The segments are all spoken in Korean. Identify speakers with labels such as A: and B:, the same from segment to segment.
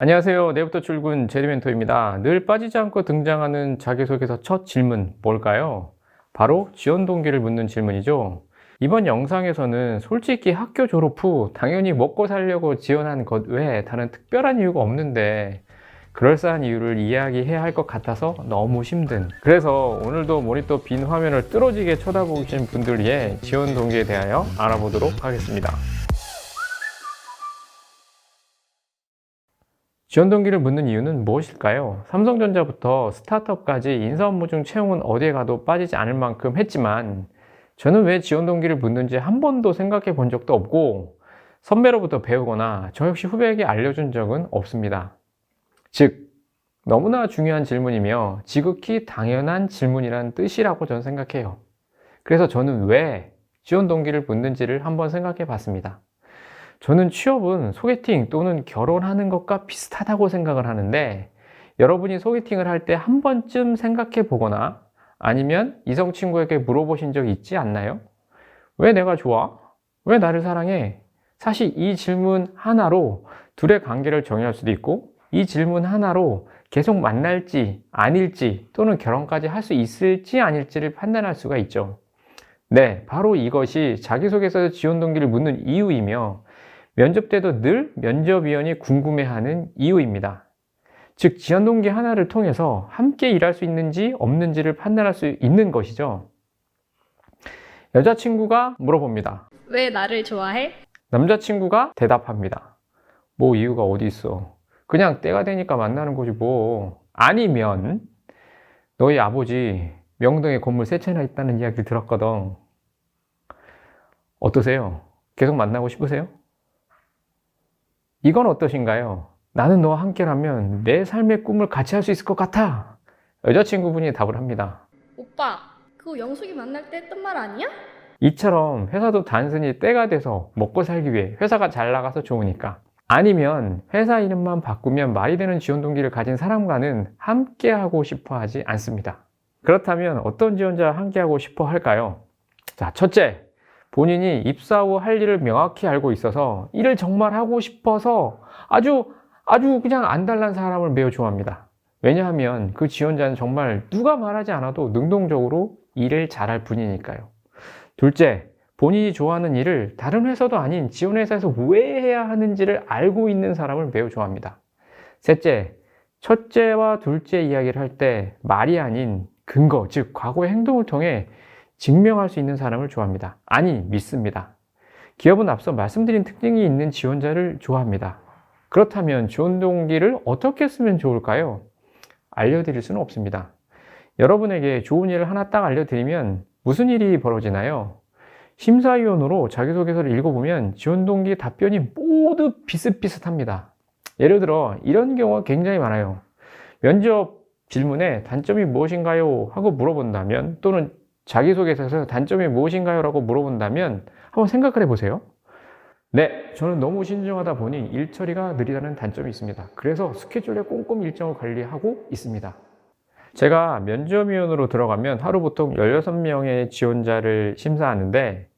A: 안녕하세요. 내일부터 출근 제리멘토입니다. 늘 빠지지 않고 등장하는 자기소개서 첫 질문 뭘까요? 바로 지원 동기를 묻는 질문이죠. 이번 영상에서는 솔직히 학교 졸업 후 당연히 먹고 살려고 지원한 것 외에 다른 특별한 이유가 없는데 그럴싸한 이유를 이야기해야 할 것 같아서 너무 힘든, 그래서 오늘도 모니터 빈 화면을 뚫어지게 쳐다보신 분들 위해 지원 동기에 대하여 알아보도록 하겠습니다. 지원 동기를 묻는 이유는 무엇일까요? 삼성전자부터 스타트업까지 인사 업무 중 채용은 어디에 가도 빠지지 않을 만큼 했지만 저는 왜 지원 동기를 묻는지 한 번도 생각해 본 적도 없고 선배로부터 배우거나 저 역시 후배에게 알려준 적은 없습니다. 즉, 너무나 중요한 질문이며 지극히 당연한 질문이란 뜻이라고 저는 생각해요. 그래서 저는 왜 지원 동기를 묻는지를 한번 생각해 봤습니다. 저는 취업은 소개팅 또는 결혼하는 것과 비슷하다고 생각을 하는데, 여러분이 소개팅을 할 때 한 번쯤 생각해 보거나 아니면 이성 친구에게 물어보신 적 있지 않나요? 왜 내가 좋아? 왜 나를 사랑해? 사실 이 질문 하나로 둘의 관계를 정의할 수도 있고, 이 질문 하나로 계속 만날지 아닐지 또는 결혼까지 할 수 있을지 아닐지를 판단할 수가 있죠. 네, 바로 이것이 자기소개서 지원 동기를 묻는 이유이며 면접 때도 늘 면접위원이 궁금해하는 이유입니다. 즉, 지원 동기 하나를 통해서 함께 일할 수 있는지 없는지를 판단할 수 있는 것이죠. 여자친구가 물어봅니다.
B: 왜 나를 좋아해?
A: 남자친구가 대답합니다. 뭐 이유가 어디 있어? 그냥 때가 되니까 만나는 거지 뭐. 아니면 너희 아버지 명동에 건물 3채나 있다는 이야기를 들었거든. 어떠세요? 계속 만나고 싶으세요? 이건 어떠신가요? 나는 너와 함께라면 내 삶의 꿈을 같이 할 수 있을 것 같아. 여자친구분이 답을 합니다.
B: 오빠, 그거 영숙이 만날 때 했던 말 아니야?
A: 이처럼 회사도 단순히 때가 돼서 먹고 살기 위해 회사가 잘 나가서 좋으니까, 아니면 회사 이름만 바꾸면 말이 되는 지원 동기를 가진 사람과는 함께하고 싶어 하지 않습니다. 그렇다면 어떤 지원자와 함께하고 싶어 할까요? 자, 첫째, 본인이 입사 후 할 일을 명확히 알고 있어서 일을 정말 하고 싶어서 아주 그냥 안달난 사람을 매우 좋아합니다. 왜냐하면 그 지원자는 정말 누가 말하지 않아도 능동적으로 일을 잘할 뿐이니까요. 둘째, 본인이 좋아하는 일을 다른 회사도 아닌 지원 회사에서 왜 해야 하는지를 알고 있는 사람을 매우 좋아합니다. 셋째, 첫째와 둘째 이야기를 할 때 말이 아닌 근거, 즉 과거의 행동을 통해 증명할 수 있는 사람을 좋아합니다. 아니, 믿습니다. 기업은 앞서 말씀드린 특징이 있는 지원자를 좋아합니다. 그렇다면 지원 동기를 어떻게 쓰면 좋을까요? 알려드릴 수는 없습니다. 여러분에게 좋은 일을 하나 딱 알려드리면 무슨 일이 벌어지나요? 심사위원으로 자기소개서를 읽어보면 지원 동기 답변이 모두 비슷비슷합니다. 예를 들어 이런 경우가 굉장히 많아요. 면접 질문에 단점이 무엇인가요? 하고 물어본다면, 또는 자기소개서에서 단점이 무엇인가요? 라고 물어본다면 한번 생각을 해보세요. 네, 저는 너무 신중하다 보니 일 처리가 느리다는 단점이 있습니다. 그래서 스케줄에 꼼꼼히 일정을 관리하고 있습니다. 제가 면접위원으로 들어가면 하루 보통 16명의 지원자를 심사하는데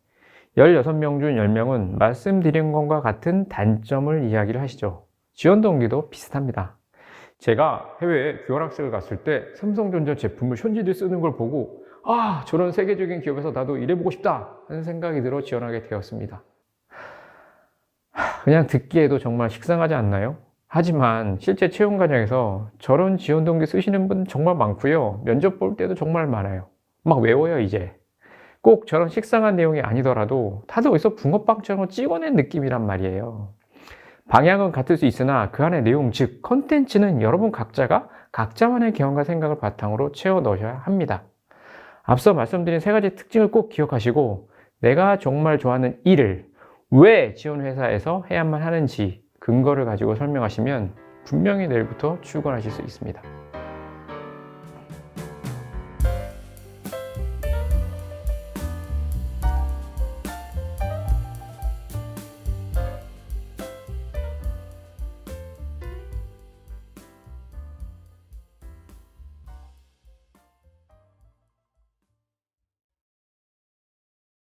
A: 16명 중 10명은 말씀드린 것과 같은 단점을 이야기를 하시죠. 지원 동기도 비슷합니다. 제가 해외에 교환학생을 갔을 때 삼성전자 제품을 현지인들이 쓰는 걸 보고 저런 세계적인 기업에서 나도 일해보고 싶다 하는 생각이 들어 지원하게 되었습니다. 그냥 듣기에도 정말 식상하지 않나요? 하지만 실제 채용 과정에서 저런 지원 동기 쓰시는 분 정말 많고요. 면접 볼 때도 정말 많아요. 막 외워요, 이제. 꼭 저런 식상한 내용이 아니더라도 다들 어디서 붕어빵처럼 찍어낸 느낌이란 말이에요. 방향은 같을 수 있으나 그 안의 내용, 즉 컨텐츠는 여러분 각자가 각자만의 경험과 생각을 바탕으로 채워 넣으셔야 합니다. 앞서 말씀드린 3가지 특징을 꼭 기억하시고 내가 정말 좋아하는 일을 왜 지원 회사에서 해야만 하는지 근거를 가지고 설명하시면 분명히 내일부터 출근하실 수 있습니다.